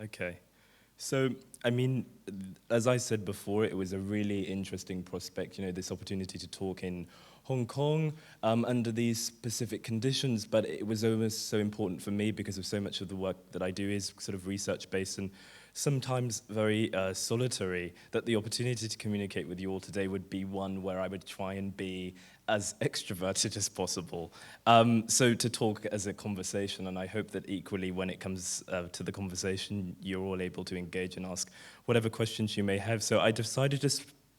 Okay. So, I mean, as I said before, it was a really interesting prospect, this opportunity to talk in Hong Kong under these specific conditions, but it was almost so important for me because of so much of the work that I do is sort of research-based and sometimes very solitary, that the opportunity to communicate with you all today would be one where I would try and be as extroverted as possible. So to talk as a conversation, and I hope that equally when it comes to the conversation, you're all able to engage and ask whatever questions you may have. So I decided to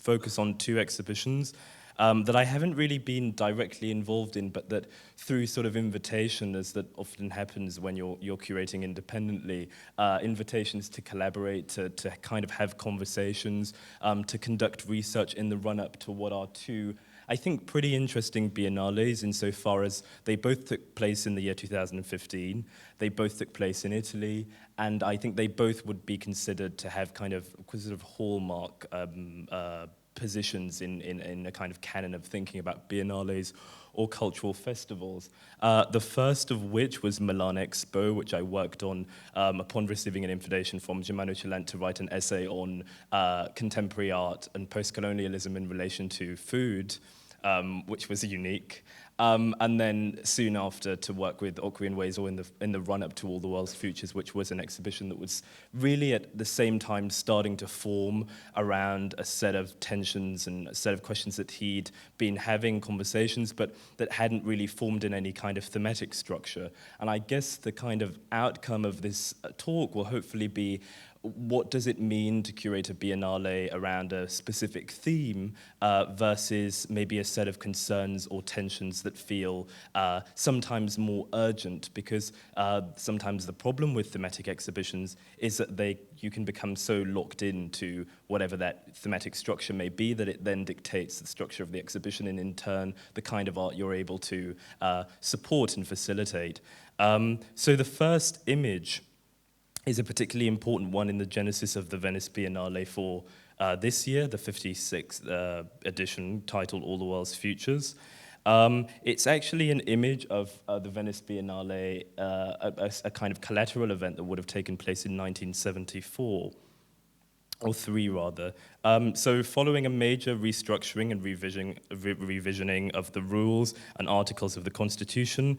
focus on two exhibitions that I haven't really been directly involved in, but that through sort of invitation, as that often happens when you're curating independently, invitations to collaborate, to kind of have conversations, to conduct research in the run-up to what are two, I think, pretty interesting biennales insofar as they both took place in the year 2015, they both took place in Italy, and I think they both would be considered to have kind of sort of hallmark positions in a kind of canon of thinking about biennales or cultural festivals. The first of which was Milan Expo, which I worked on upon receiving an invitation from Germano Cilent to write an essay on contemporary art and post-colonialism in relation to food, which was unique. And then soon after to work with Okwui and Weizhou in the run-up to All the World's Futures, which was an exhibition that was really at the same time starting to form around a set of tensions and a set of questions that he'd been having conversations, but that hadn't really formed in any kind of thematic structure. And I guess the kind of outcome of this talk will hopefully be, what does it mean to curate a biennale around a specific theme versus maybe a set of concerns or tensions that feel sometimes more urgent, because sometimes the problem with thematic exhibitions is that you can become so locked into whatever that thematic structure may be that it then dictates the structure of the exhibition and in turn the kind of art you're able to support and facilitate. So the first image is a particularly important one in the genesis of the Venice Biennale for this year, the 56th edition, titled All the World's Futures. It's actually an image of the Venice Biennale, a kind of collateral event that would have taken place in 1974. Or three, rather. So following a major restructuring and revisioning of the rules and articles of the Constitution,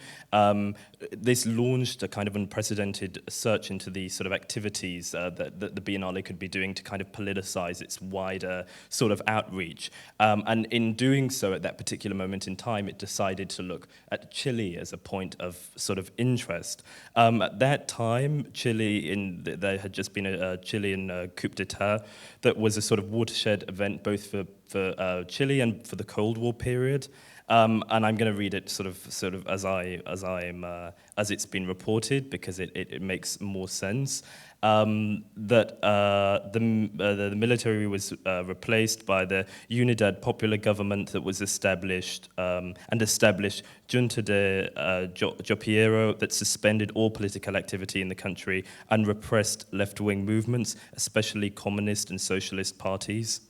this launched a kind of unprecedented search into the sort of activities that the Biennale could be doing to kind of politicize its wider sort of outreach. And in doing so, at that particular moment in time, it decided to look at Chile as a point of sort of interest. At that time, there had just been a Chilean coup d'etat that was a sort of watershed event both for Chile and for the Cold War period. And I'm going to read it sort of as it's been reported because it makes more sense. That the military was replaced by the Unidad Popular government that was established Junta de Jopiero that suspended all political activity in the country and repressed left-wing movements, especially communist and socialist parties.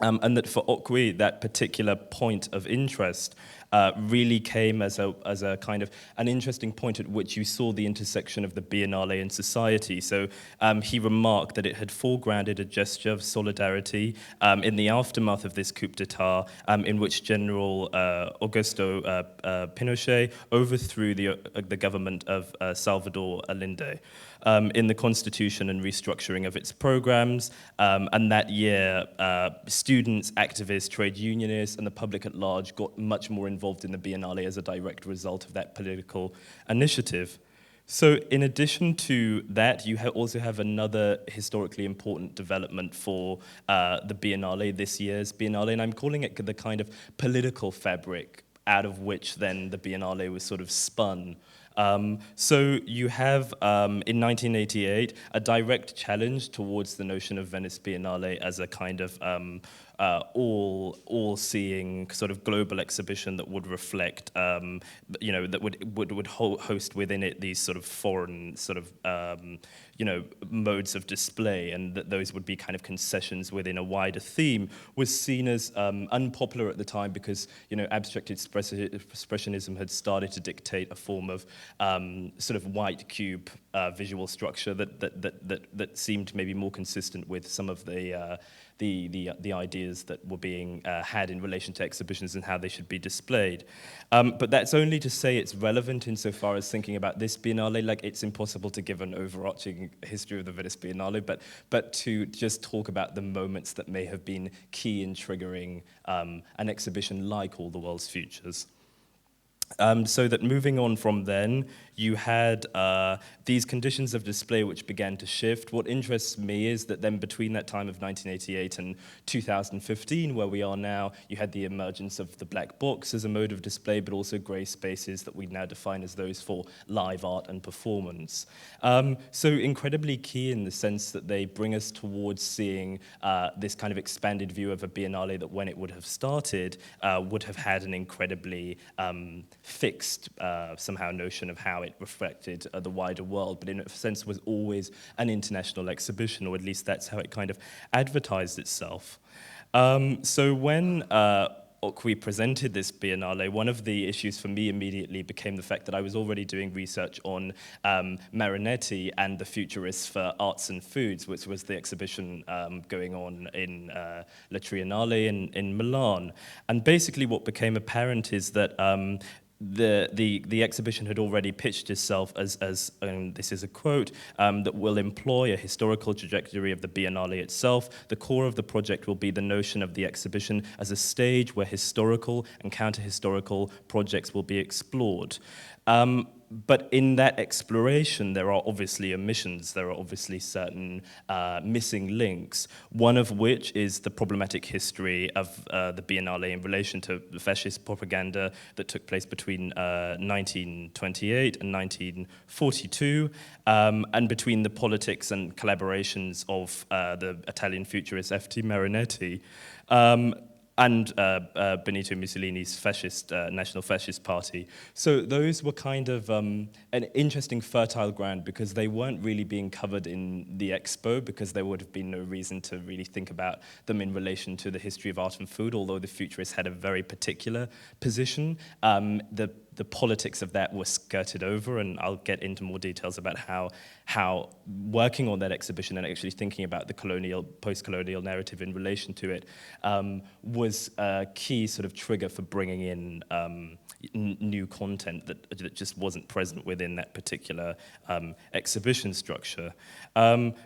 And that for Okwui, that particular point of interest really came as a kind of an interesting point at which you saw the intersection of the Biennale and society. So he remarked that it had foregrounded a gesture of solidarity in the aftermath of this coup d'etat, in which General Augusto Pinochet overthrew the government of Salvador Allende. In the constitution and restructuring of its programs, and that year students, activists, trade unionists, and the public at large got much more involved in the Biennale as a direct result of that political initiative. So in addition to that, you also have another historically important development for the Biennale, this year's Biennale, and I'm calling it the kind of political fabric out of which then the Biennale was sort of spun. So you have, in 1988, a direct challenge towards the notion of Venice Biennale as a kind of all-seeing sort of global exhibition that would reflect, that would host within it these sort of foreign sort of, modes of display, and that those would be kind of concessions within a wider theme, was seen as unpopular at the time because, abstract expressionism had started to dictate a form of sort of white cube visual structure that seemed maybe more consistent with some of the ideas that were being had in relation to exhibitions and how they should be displayed. But that's only to say it's relevant insofar as thinking about this Biennale. Like, it's impossible to give an overarching history of the Venice Biennale, but to just talk about the moments that may have been key in triggering an exhibition like All the World's Futures. So that moving on from then, you had these conditions of display which began to shift. What interests me is that then between that time of 1988 and 2015, where we are now, you had the emergence of the black box as a mode of display, but also grey spaces that we now define as those for live art and performance. So incredibly key in the sense that they bring us towards seeing this kind of expanded view of a Biennale that when it would have started, would have had an incredibly fixed somehow notion of how it reflected the wider world, but in a sense was always an international exhibition, or at least that's how it kind of advertised itself. So when we presented this Biennale, one of the issues for me immediately became the fact that I was already doing research on Marinetti and the Futurists for Arts and Foods, which was the exhibition going on in La Triennale in Milan. And basically what became apparent is that the exhibition had already pitched itself as this is a quote, that will employ a historical trajectory of the Biennale itself. The core of the project will be the notion of the exhibition as a stage where historical and counter-historical projects will be explored. But in that exploration, there are obviously omissions. There are obviously certain missing links, one of which is the problematic history of the Biennale in relation to the fascist propaganda that took place between 1928 and 1942, and between the politics and collaborations of the Italian futurist F.T. Marinetti, and Benito Mussolini's fascist, National Fascist Party. So those were kind of an interesting fertile ground because they weren't really being covered in the expo because there would have been no reason to really think about them in relation to the history of art and food, although the futurists had a very particular position. The politics of that were skirted over, and I'll get into more details about how working on that exhibition and actually thinking about the colonial, post-colonial narrative in relation to it was a key sort of trigger for bringing in new content that just wasn't present within that particular exhibition structure.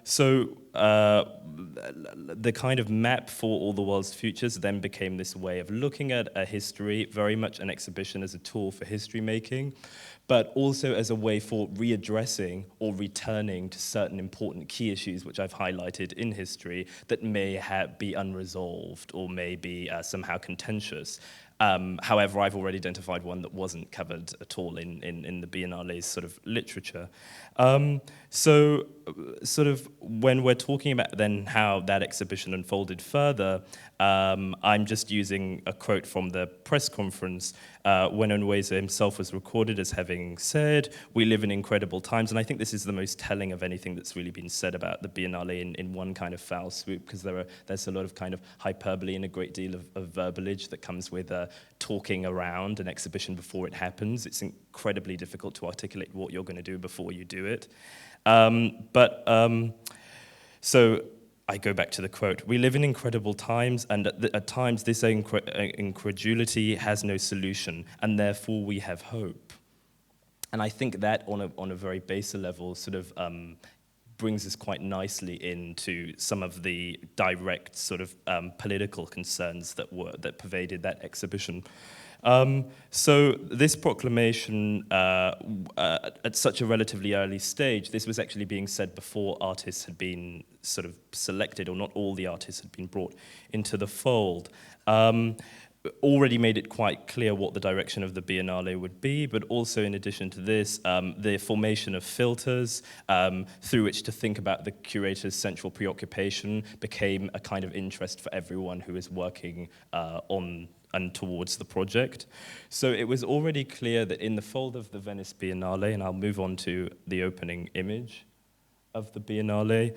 So the kind of map for All the World's Futures then became this way of looking at a history, very much an exhibition as a tool for history making, but also as a way for readdressing or returning to certain important key issues which I've highlighted in history that may be unresolved or may be somehow contentious. However, I've already identified one that wasn't covered at all in the Biennale's sort of literature. So sort of when we're talking about then how that exhibition unfolded further, I'm just using a quote from the press conference when Onweza himself was recorded as having said, "We live in incredible times," and I think this is the most telling of anything that's really been said about the Biennale in one kind of foul swoop, because there's a lot of kind of hyperbole and a great deal of verbalage that comes with talking around an exhibition before it happens. It's incredibly difficult to articulate what you're going to do before you do it. So I go back to the quote. "We live in incredible times, and at times this incredulity has no solution, and therefore we have hope." And I think that on a very baser level sort of brings us quite nicely into some of the direct sort of political concerns that pervaded that exhibition. So this proclamation, at such a relatively early stage, this was actually being said before artists had been sort of selected, or not all the artists had been brought into the fold. Already made it quite clear what the direction of the Biennale would be, but also in addition to this, the formation of filters through which to think about the curator's central preoccupation became a kind of interest for everyone who is working on and towards the project. So it was already clear that in the fold of the Venice Biennale, and I'll move on to the opening image of the Biennale,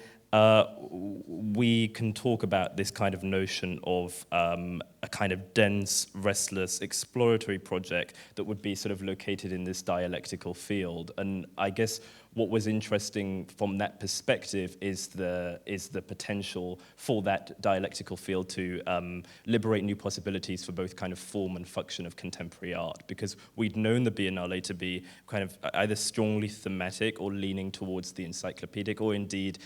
we can talk about this kind of notion of a kind of dense, restless, exploratory project that would be sort of located in this dialectical field. And I guess what was interesting from that perspective is the potential for that dialectical field to liberate new possibilities for both kind of form and function of contemporary art, because we'd known the Biennale to be kind of either strongly thematic or leaning towards the encyclopedic, or indeed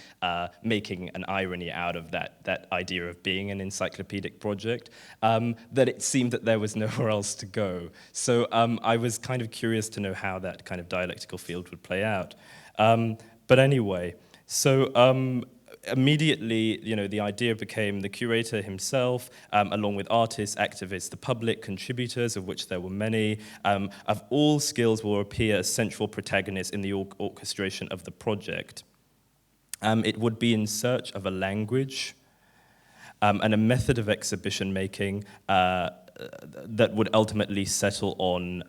making an irony out of that idea of being an encyclopedic project, that it seemed that there was nowhere else to go. So I was kind of curious to know how that kind of dialectical field would play out. But anyway, so immediately, you know, the idea became the curator himself, along with artists, activists, the public, contributors, of which there were many, of all skills will appear as central protagonists in the orchestration of the project. It would be in search of a language and a method of exhibition making that would ultimately settle on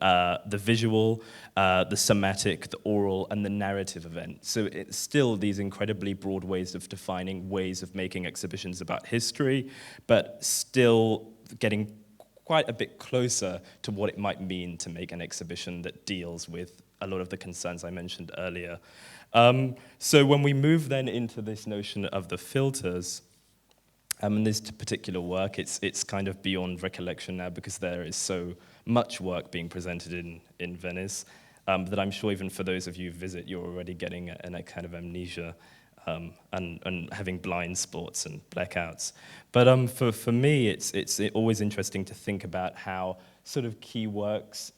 the visual, the somatic, the oral, and the narrative event. So it's still these incredibly broad ways of defining ways of making exhibitions about history, but still getting quite a bit closer to what it might mean to make an exhibition that deals with a lot of the concerns I mentioned earlier. So when we move then into this notion of the filters, in this particular work, it's kind of beyond recollection now, because there is so much work being presented in Venice that I'm sure even for those of you who visit, you're already getting a kind of amnesia and having blind spots and blackouts. But for me, it's always interesting to think about how sort of key works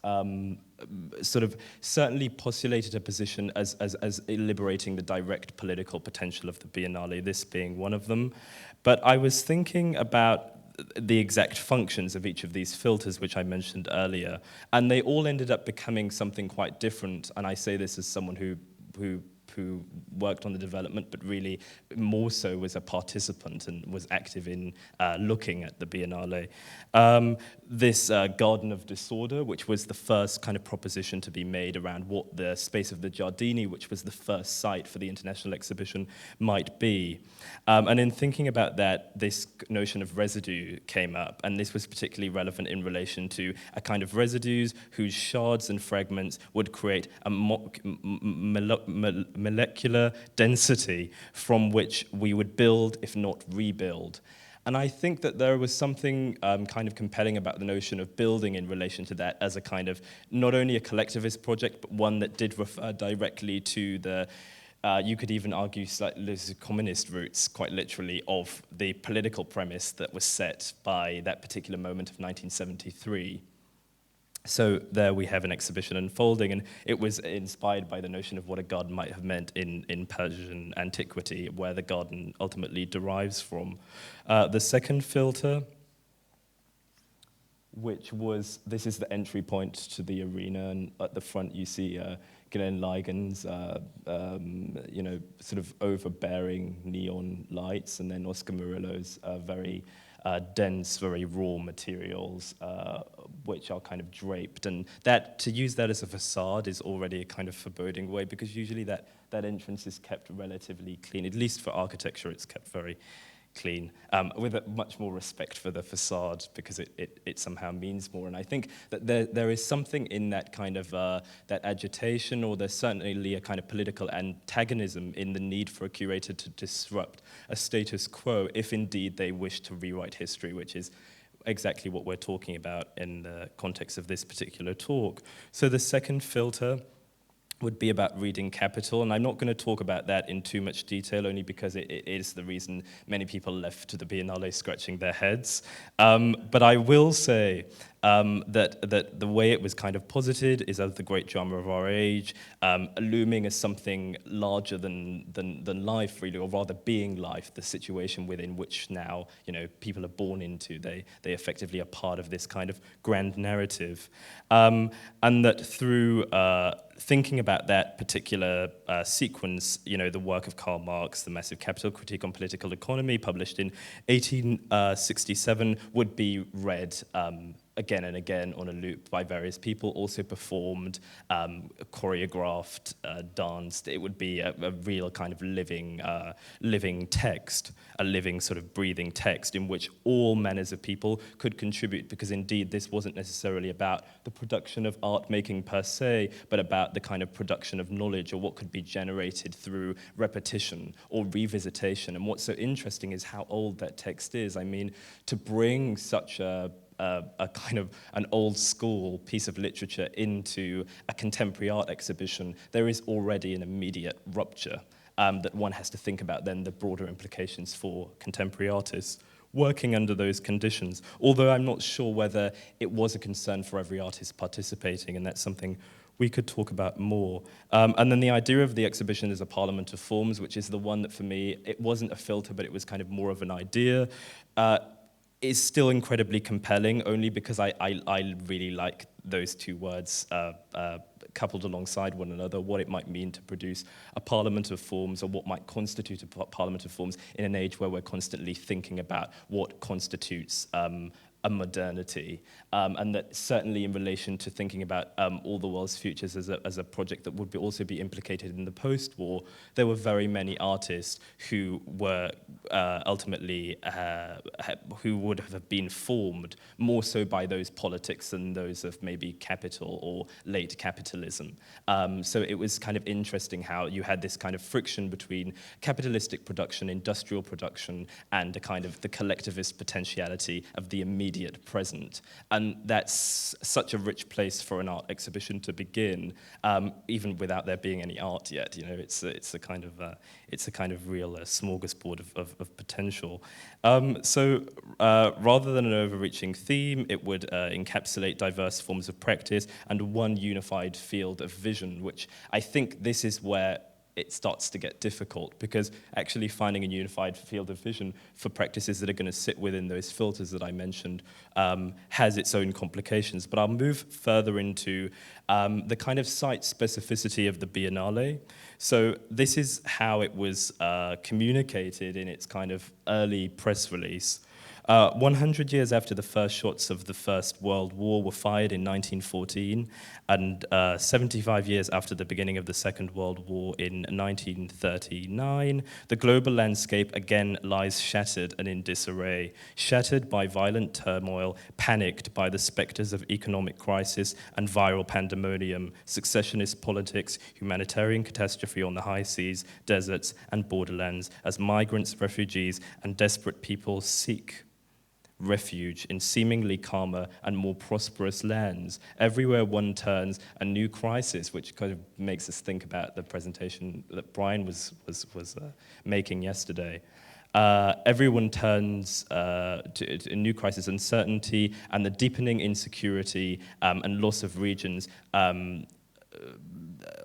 sort of certainly postulated a position as liberating the direct political potential of the Biennale, this being one of them. But I was thinking about the exact functions of each of these filters, which I mentioned earlier, and they all ended up becoming something quite different. And I say this as someone who worked on the development, but really more so was a participant and was active in looking at the Biennale. This Garden of Disorder, which was the first kind of proposition to be made around what the space of the Giardini, which was the first site for the international exhibition, might be. And in thinking about that, this notion of residue came up, and this was particularly relevant in relation to a kind of residues whose shards and fragments would create a molecular density from which we would build, if not rebuild. And I think that there was something kind of compelling about the notion of building in relation to that as a kind of, not only a collectivist project, but one that did refer directly to the, you could even argue slightly communist roots, quite literally, of the political premise that was set by that particular moment of 1973. So there we have an exhibition unfolding, and it was inspired by the notion of what a garden might have meant in Persian antiquity, where the garden ultimately derives from. The second filter, which was, this is the entry point to the arena, and at the front you see Glenn Ligon's, you know, sort of overbearing neon lights, and then Oscar Murillo's very dense, very raw materials, which are kind of draped. And that, to use that as a facade is already a kind of foreboding way, because usually that entrance is kept relatively clean. At least for architecture, it's kept very clean, with much more respect for the facade, because it somehow means more. And I think that there is something in that kind of that agitation, or there's certainly a kind of political antagonism in the need for a curator to disrupt a status quo, if indeed they wish to rewrite history, which is exactly what we're talking about in the context of this particular talk. So the second filter would be about reading capital, and I'm not going to talk about that in too much detail, only because it is the reason many people left to the Biennale scratching their heads. But I will say that the way it was kind of posited is as the great drama of our age, looming as something larger than life, really, or rather being life, the situation within which now, you know, people are born into. They effectively are part of this kind of grand narrative, and that through thinking about that particular sequence, you know, the work of Karl Marx, the Massive Capital, Critique on Political Economy, published in 1867, would be read again and again on a loop by various people, also performed, choreographed, danced. It would be a real kind of living text, a living sort of breathing text in which all manners of people could contribute, because indeed this wasn't necessarily about the production of art making per se, but about the kind of production of knowledge, or what could be generated through repetition or revisitation. And what's so interesting is how old that text is. I mean, to bring such a kind of an old school piece of literature into a contemporary art exhibition, there is already an immediate rupture that one has to think about then the broader implications for contemporary artists working under those conditions. Although I'm not sure whether it was a concern for every artist participating, and that's something we could talk about more. And then the idea of the exhibition is a parliament of forms, which is the one that for me, it wasn't a filter, but it was kind of more of an idea. Is still incredibly compelling, only because I really like those two words coupled alongside one another, what it might mean to produce a parliament of forms, or what might constitute a parliament of forms in an age where we're constantly thinking about what constitutes a modernity, and that certainly in relation to thinking about All the World's Futures as a project that would also be implicated in the post-war, there were very many artists who were ultimately, who would have been formed more so by those politics than those of maybe capital or late capitalism. So it was kind of interesting how you had this kind of friction between capitalistic production, industrial production, and a kind of the collectivist potentiality of the immediate present. And that's such a rich place for an art exhibition to begin, even without there being any art yet. You know, it's a kind of real smorgasbord of potential. So rather than an overreaching theme, it would encapsulate diverse forms of practice and one unified field of vision, which I think this is where it starts to get difficult, because actually finding a unified field of vision for practices that are going to sit within those filters that I mentioned has its own complications. But I'll move further into the kind of site specificity of the Biennale. So this is how it was communicated in its kind of early press release. 100 years after the first shots of the First World War were fired in 1914, and 75 years after the beginning of the Second World War in 1939, the global landscape again lies shattered and in disarray, shattered by violent turmoil, panicked by the specters of economic crisis and viral pandemonium, successionist politics, humanitarian catastrophe on the high seas, deserts, and borderlands, as migrants, refugees, and desperate people seek refuge in seemingly calmer and more prosperous lands. Everywhere one turns, a new crisis, which kind of makes us think about the presentation that Brian was making yesterday. Everyone turns to a new crisis, uncertainty, and the deepening insecurity and loss of regions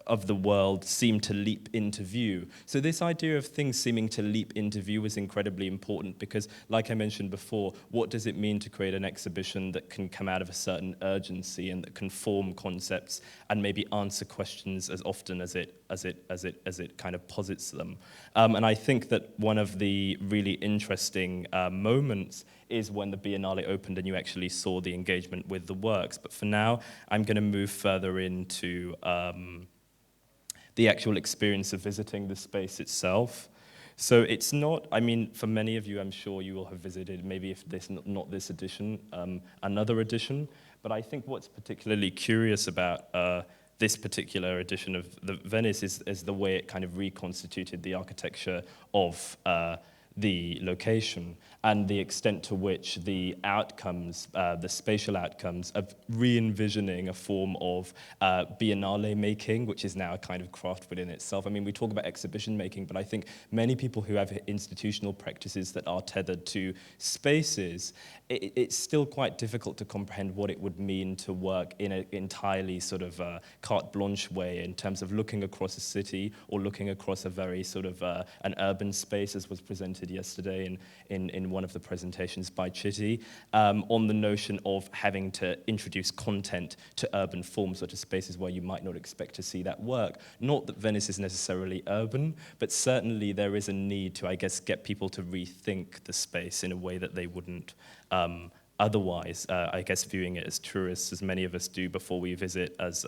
of the world seem to leap into view. So this idea of things seeming to leap into view is incredibly important, because, like I mentioned before, what does it mean to create an exhibition that can come out of a certain urgency and that can form concepts and maybe answer questions as often as it kind of posits them? And I think that one of the really interesting moments is when the Biennale opened and you actually saw the engagement with the works. But for now, I'm going to move further into the actual experience of visiting the space itself. So it's not, I mean, for many of you, I'm sure you will have visited, maybe if this not this edition, another edition. But I think what's particularly curious about this particular edition of the Venice is the way it kind of reconstituted the architecture of the location, and the extent to which the outcomes, the spatial outcomes of re-envisioning a form of biennale making, which is now a kind of craft within itself. I mean, we talk about exhibition making, but I think many people who have institutional practices that are tethered to spaces, it's still quite difficult to comprehend what it would mean to work in an entirely sort of carte blanche way in terms of looking across a city or looking across a very sort of an urban space, as was presented yesterday in one of the presentations by Chitti, on the notion of having to introduce content to urban forms or to spaces where you might not expect to see that work. Not that Venice is necessarily urban, but certainly there is a need to, I guess, get people to rethink the space in a way that they wouldn't otherwise, I guess viewing it as tourists, as many of us do before we visit as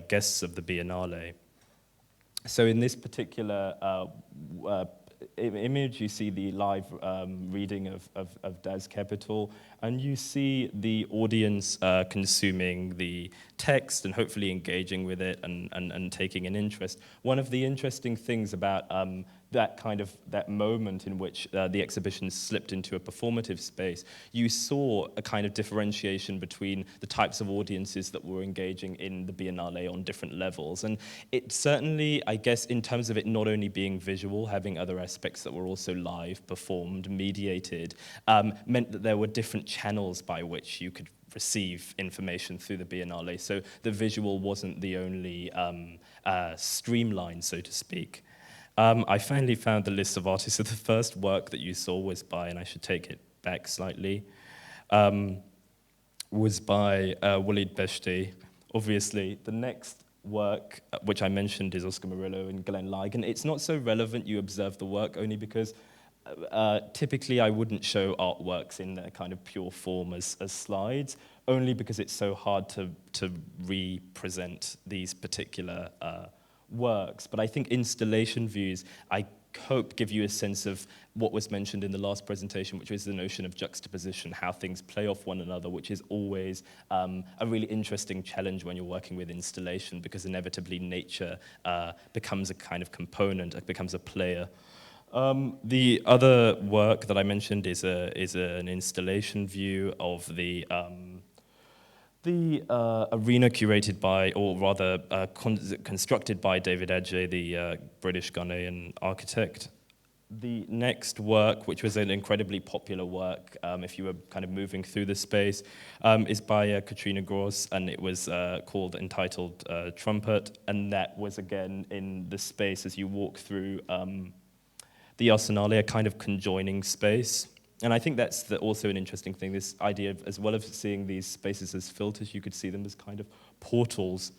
guests of the Biennale. So in this particular image, you see the live reading of Das Kapital, and you see the audience consuming the text and hopefully engaging with it and taking an interest. One of the interesting things about that moment in which the exhibition slipped into a performative space, you saw a kind of differentiation between the types of audiences that were engaging in the Biennale on different levels. And it certainly, I guess, in terms of it not only being visual, having other aspects that were also live, performed, mediated, meant that there were different channels by which you could receive information through the Biennale. So the visual wasn't the only streamline, so to speak. I finally found the list of artists. So the first work that you saw was by, and I should take it back slightly, was by Walid Beshti. Obviously, the next work, which I mentioned, is Oscar Murillo and Glenn Ligon. It's not so relevant you observe the work, only because typically I wouldn't show artworks in their kind of pure form as slides, only because it's so hard to represent these particular works. But I think installation views, I hope, give you a sense of what was mentioned in the last presentation, which was the notion of juxtaposition, how things play off one another, which is always a really interesting challenge when you're working with installation, because inevitably nature becomes a kind of component, it becomes a player. The other work that I mentioned is an installation view of the arena curated by, or rather constructed by David Adjaye, the British Ghanaian architect. The next work, which was an incredibly popular work, if you were kind of moving through the space, is by Katrina Gross, and it was entitled Trumpet, and that was again in the space as you walk through the Arsenale, a kind of conjoining space. And I think that's also an interesting thing, this idea of, as well as seeing these spaces as filters, you could see them as kind of portals.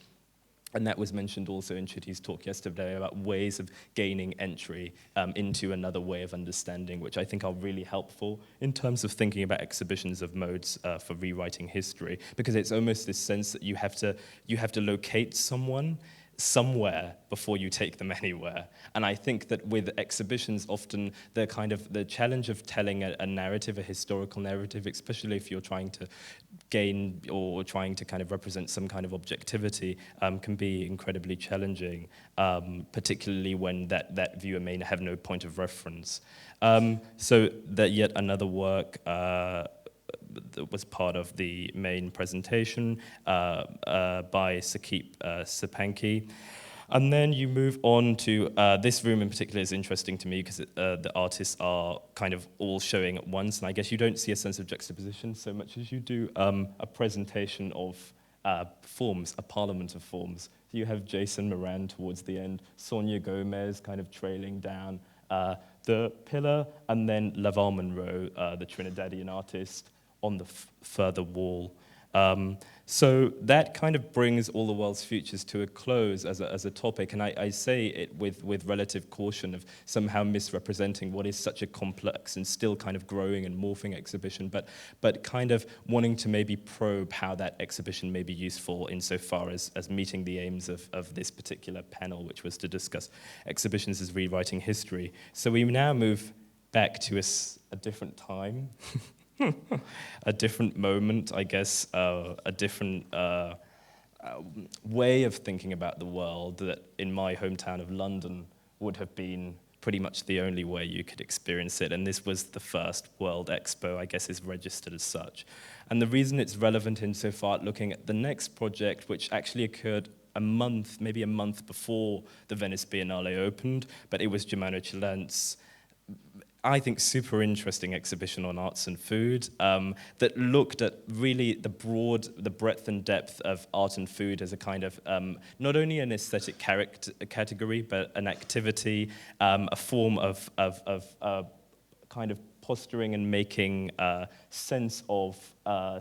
And that was mentioned also in Chitti's talk yesterday about ways of gaining entry into another way of understanding, which I think are really helpful in terms of thinking about exhibitions of modes for rewriting history, because it's almost this sense that you have to locate someone somewhere before you take them anywhere. And I think that with exhibitions, often the challenge of telling a narrative, a historical narrative, especially if you're trying to gain or trying to kind of represent some kind of objectivity, can be incredibly challenging, particularly when that viewer may have no point of reference. So that yet another work that was part of the main presentation by Sakip Sapanki. And then you move on to, this room in particular is interesting to me because the artists are kind of all showing at once, and I guess you don't see a sense of juxtaposition so much as you do a presentation of forms, a parliament of forms. You have Jason Moran towards the end, Sonia Gomez kind of trailing down the pillar, and then Laval Monroe, the Trinidadian artist, on the further wall. So that kind of brings All the World's Futures to a close as a topic, and I say it with relative caution of somehow misrepresenting what is such a complex and still kind of growing and morphing exhibition, but kind of wanting to maybe probe how that exhibition may be useful insofar as meeting the aims of this particular panel, which was to discuss exhibitions as rewriting history. So we now move back to a different time. A different moment, I guess, a different way of thinking about the world that in my hometown of London would have been pretty much the only way you could experience it. And this was the first World Expo, I guess is registered as such. And the reason it's relevant insofar looking at the next project, which actually occurred maybe a month before the Venice Biennale opened, but it was Germano Cilent's, I think, super interesting exhibition on arts and food that looked at really the breadth and depth of art and food as a kind of, not only an aesthetic category, but an activity, a form of kind of posturing and making sense of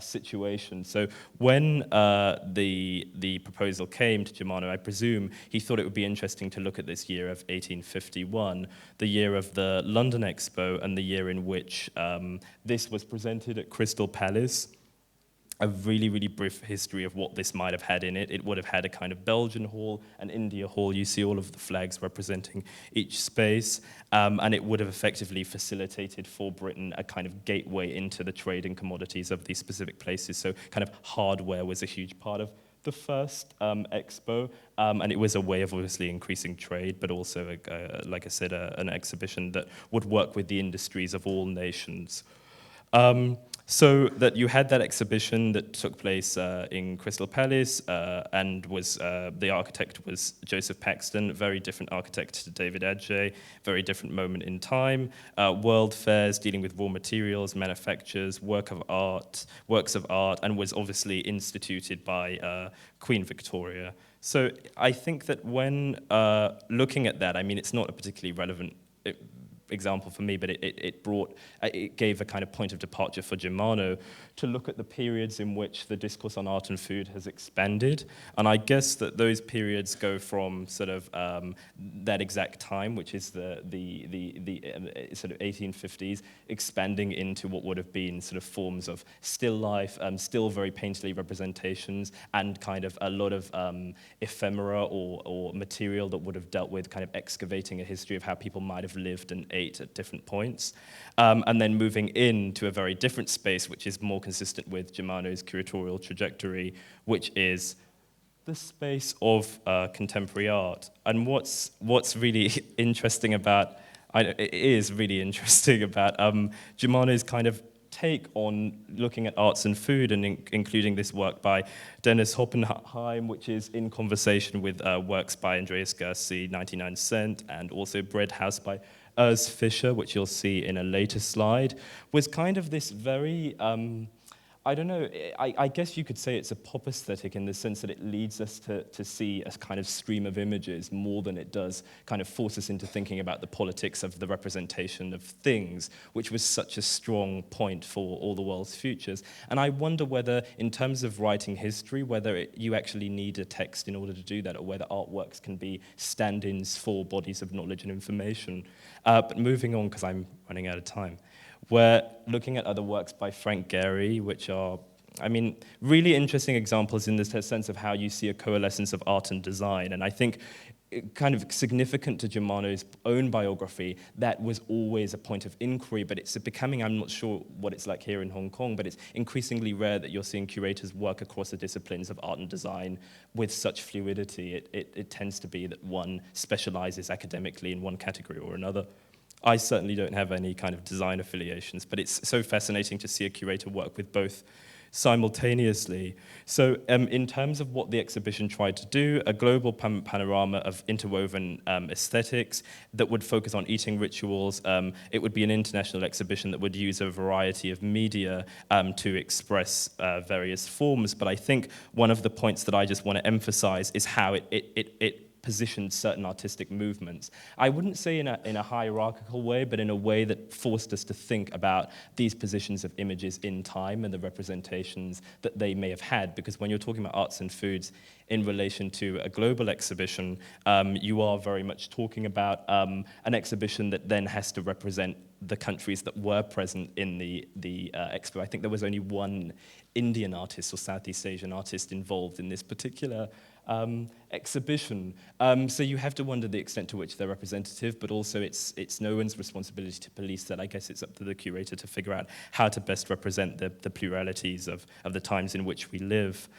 situation. So when the proposal came to Germano, I presume he thought it would be interesting to look at this year of 1851, the year of the London Expo, and the year in which this was presented at Crystal Palace. A really, really brief history of what this might have had in it. It would have had a kind of Belgian hall, an India hall. You see all of the flags representing each space. And it would have effectively facilitated for Britain a kind of gateway into the trade in commodities of these specific places. So kind of hardware was a huge part of the first expo. And it was a way of obviously increasing trade, but also, like I said, an exhibition that would work with the industries of all nations. So that you had that exhibition that took place in Crystal Palace, and was the architect was Joseph Paxton, very different architect to David Adjaye, very different moment in time. World fairs dealing with raw materials, manufactures, works of art, and was obviously instituted by Queen Victoria. So I think that when looking at that, I mean, it's not a particularly relevant example for me, but it gave a kind of point of departure for Germano to look at the periods in which the discourse on art and food has expanded. And I guess that those periods go from sort of that exact time, which is the sort of 1850s, expanding into what would have been sort of forms of still life, still very painterly representations, and kind of a lot of ephemera or material that would have dealt with kind of excavating a history of how people might have lived and ate at different points, and then moving into a very different space, which is more consistent with Germano's curatorial trajectory, which is the space of contemporary art. And what's really interesting about, it is really interesting about Germano's kind of take on looking at arts and food, and including this work by Dennis Hoppenheim, which is in conversation with works by Andreas Garcia, 99 Cent, and also Bread House by Urs Fischer, which you'll see in a later slide, was kind of this very, I don't know, I guess you could say it's a pop aesthetic in the sense that it leads us to see a kind of stream of images more than it does kind of force us into thinking about the politics of the representation of things, which was such a strong point for All the World's Futures. And I wonder whether, in terms of writing history, whether you actually need a text in order to do that, or whether artworks can be stand-ins for bodies of knowledge and information. But moving on, because I'm running out of time, we're looking at other works by Frank Gehry, which are, I mean, really interesting examples in the sense of how you see a coalescence of art and design. And I think kind of significant to Germano's own biography, that was always a point of inquiry, but it's becoming, I'm not sure what it's like here in Hong Kong, but it's increasingly rare that you're seeing curators work across the disciplines of art and design with such fluidity. It tends to be that one specializes academically in one category or another. I certainly don't have any kind of design affiliations, but it's so fascinating to see a curator work with both simultaneously. So in terms of what the exhibition tried to do, a global panorama of interwoven aesthetics that would focus on eating rituals. It would be an international exhibition that would use a variety of media to express various forms. But I think one of the points that I just want to emphasize is how it positioned certain artistic movements. I wouldn't say in a hierarchical way, but in a way that forced us to think about these positions of images in time and the representations that they may have had. Because when you're talking about arts and foods in relation to a global exhibition, you are very much talking about an exhibition that then has to represent the countries that were present in the expo. I think there was only one Indian artist or Southeast Asian artist involved in this particular exhibition. So you have to wonder the extent to which they're representative, but also it's no one's responsibility to police that. I guess it's up to the curator to figure out how to best represent the pluralities of the times in which we live.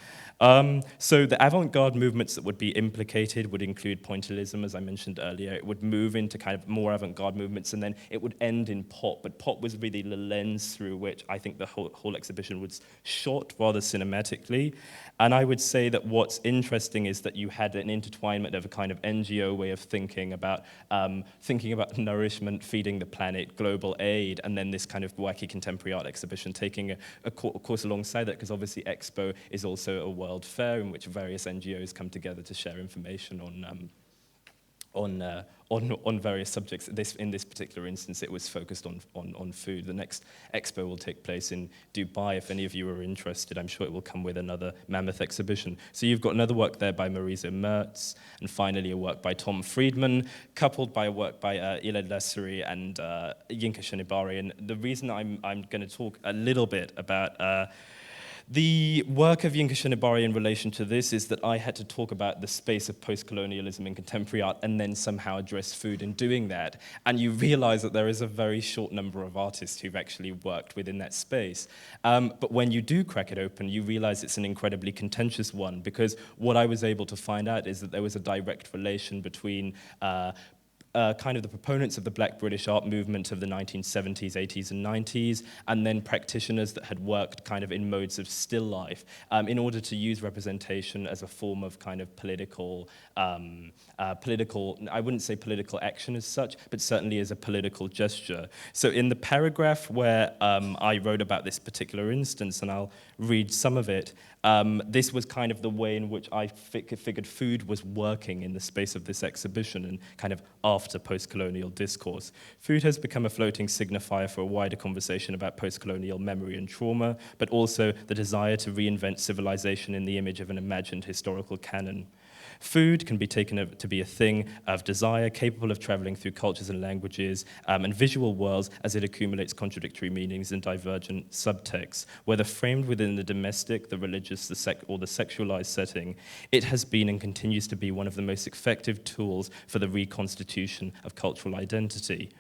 So the avant-garde movements that would be implicated would include pointillism, as I mentioned earlier. It would move into kind of more avant-garde movements, and then it would end in pop. But pop was really the lens through which I think the whole exhibition was shot rather cinematically. And I would say that what's interesting is that you had an intertwinement of a kind of NGO way of thinking about nourishment, feeding the planet, global aid, and then this kind of wacky contemporary art exhibition taking a course alongside that, because obviously Expo is also a world fair in which various NGOs come together to share information on various subjects. In this particular instance, it was focused on food. The next expo will take place in Dubai. If any of you are interested, I'm sure it will come with another mammoth exhibition. So you've got another work there by Marisa Mertz, and finally a work by Tom Friedman, coupled by a work by Iled Lessery and Yinka Shanibari. And the reason I'm going to talk a little bit about the work of Yinka Shanibari in relation to this is that I had to talk about the space of post-colonialism in contemporary art and then somehow address food in doing that. And you realize that there is a very short number of artists who've actually worked within that space. But when you do crack it open, you realize it's an incredibly contentious one, because what I was able to find out is that there was a direct relation between kind of the proponents of the Black British art movement of the 1970s, 80s, and 90s, and then practitioners that had worked kind of in modes of still life in order to use representation as a form of kind of political, I wouldn't say political action as such, but certainly as a political gesture. So in the paragraph where I wrote about this particular instance, and I'll read some of it, this was kind of the way in which I figured food was working in the space of this exhibition and kind of after post-colonial discourse. Food has become a floating signifier for a wider conversation about post-colonial memory and trauma, but also the desire to reinvent civilization in the image of an imagined historical canon. Food can be taken to be a thing of desire, capable of traveling through cultures and languages and visual worlds as it accumulates contradictory meanings and divergent subtexts. Whether framed within the domestic, the religious, or the sexualized setting, it has been and continues to be one of the most effective tools for the reconstitution of cultural identity.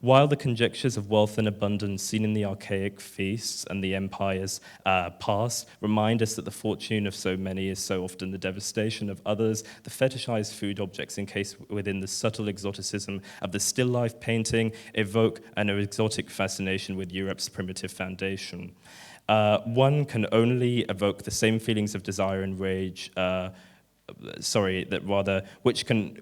While the conjectures of wealth and abundance seen in the archaic feasts and the empires past remind us that the fortune of so many is so often the devastation of others, the fetishized food objects encased within the subtle exoticism of the still life painting evoke an exotic fascination with Europe's primitive foundation. One can only evoke the same feelings of desire and rage which can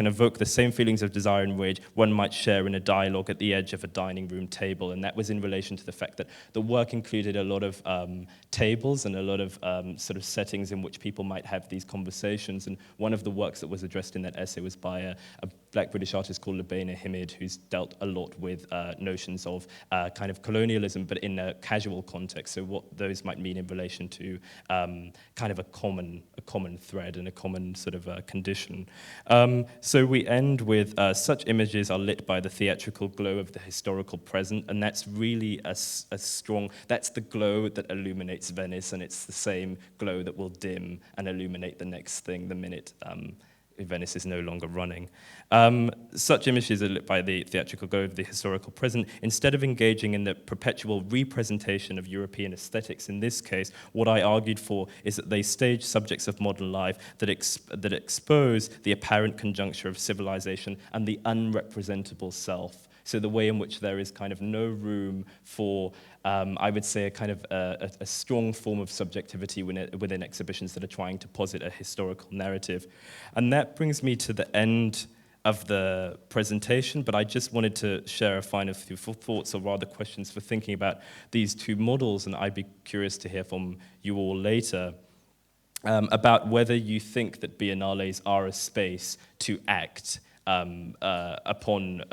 evoke the same feelings of desire and rage one might share in a dialogue at the edge of a dining room table. And that was in relation to the fact that the work included a lot of tables and a lot of sort of settings in which people might have these conversations. And one of the works that was addressed in that essay was by a Black British artist called Lubaina Hamid, who's dealt a lot with notions of kind of colonialism, but in a casual context. So what those might mean in relation to kind of a common thread and a common sort of condition. So we end with such images are lit by the theatrical glow of the historical present, and that's really a strong, that's the glow that illuminates Venice, and it's the same glow that will dim and illuminate the next thing the minute Venice is no longer running. Such images are lit by the theatrical glow of the historical present. Instead of engaging in the perpetual representation of European aesthetics in this case, what I argued for is that they stage subjects of modern life that expose the apparent conjuncture of civilization and the unrepresentable self. So the way in which there is kind of no room for, I would say, a kind of a strong form of subjectivity within exhibitions that are trying to posit a historical narrative. And that brings me to the end of the presentation, but I just wanted to share a final few thoughts, or rather questions for thinking about these two models, and I'd be curious to hear from you all later about whether you think that biennales are a space to act upon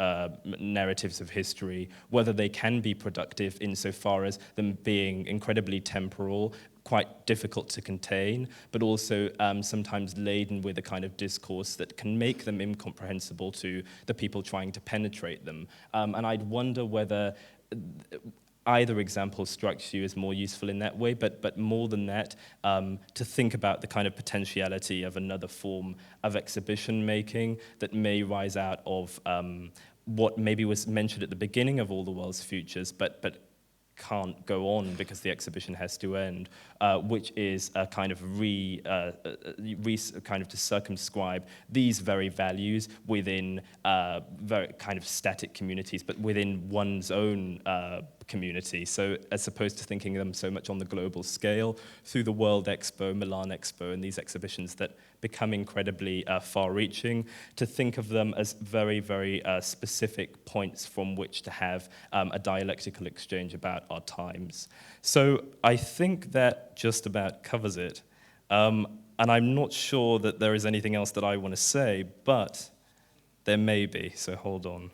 narratives of history, whether they can be productive insofar as them being incredibly temporal, quite difficult to contain, but also sometimes laden with a kind of discourse that can make them incomprehensible to the people trying to penetrate them. And I'd wonder whether either example strikes you as more useful in that way, but more than that, to think about the kind of potentiality of another form of exhibition making that may rise out of what maybe was mentioned at the beginning of All the World's Futures, but can't go on because the exhibition has to end, which is a kind of kind of to circumscribe these very values within very kind of static communities, but within one's own community. So as opposed to thinking of them so much on the global scale, through the World Expo, Milan Expo, and these exhibitions that become incredibly far-reaching, to think of them as very, very specific points from which to have a dialectical exchange about our times. So I think that just about covers it. And I'm not sure that there is anything else that I want to say, but There may be, so hold on.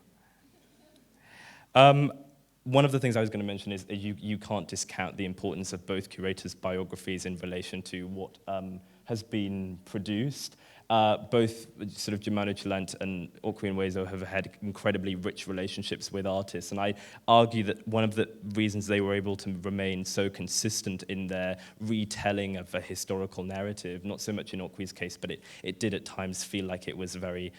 One of the things I was going to mention is you can't discount the importance of both curators' biographies in relation to what has been produced. Both sort of Germano Chilant and Orkwin Wezo have had incredibly rich relationships with artists, and I argue that one of the reasons they were able to remain so consistent in their retelling of a historical narrative, not so much in Orkwin's case, but it did at times feel like it was very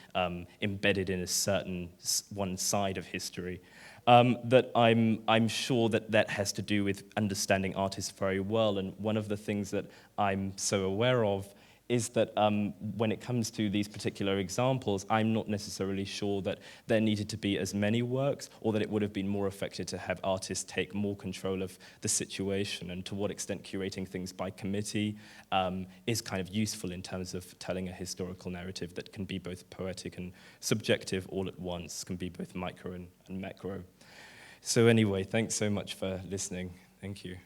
embedded in a certain one side of history. That I'm sure that has to do with understanding artists very well, and one of the things that I'm so aware of is that when it comes to these particular examples, I'm not necessarily sure that there needed to be as many works, or that it would have been more effective to have artists take more control of the situation, and to what extent curating things by committee is kind of useful in terms of telling a historical narrative that can be both poetic and subjective all at once, can be both micro and macro. So anyway, thanks so much for listening. Thank you.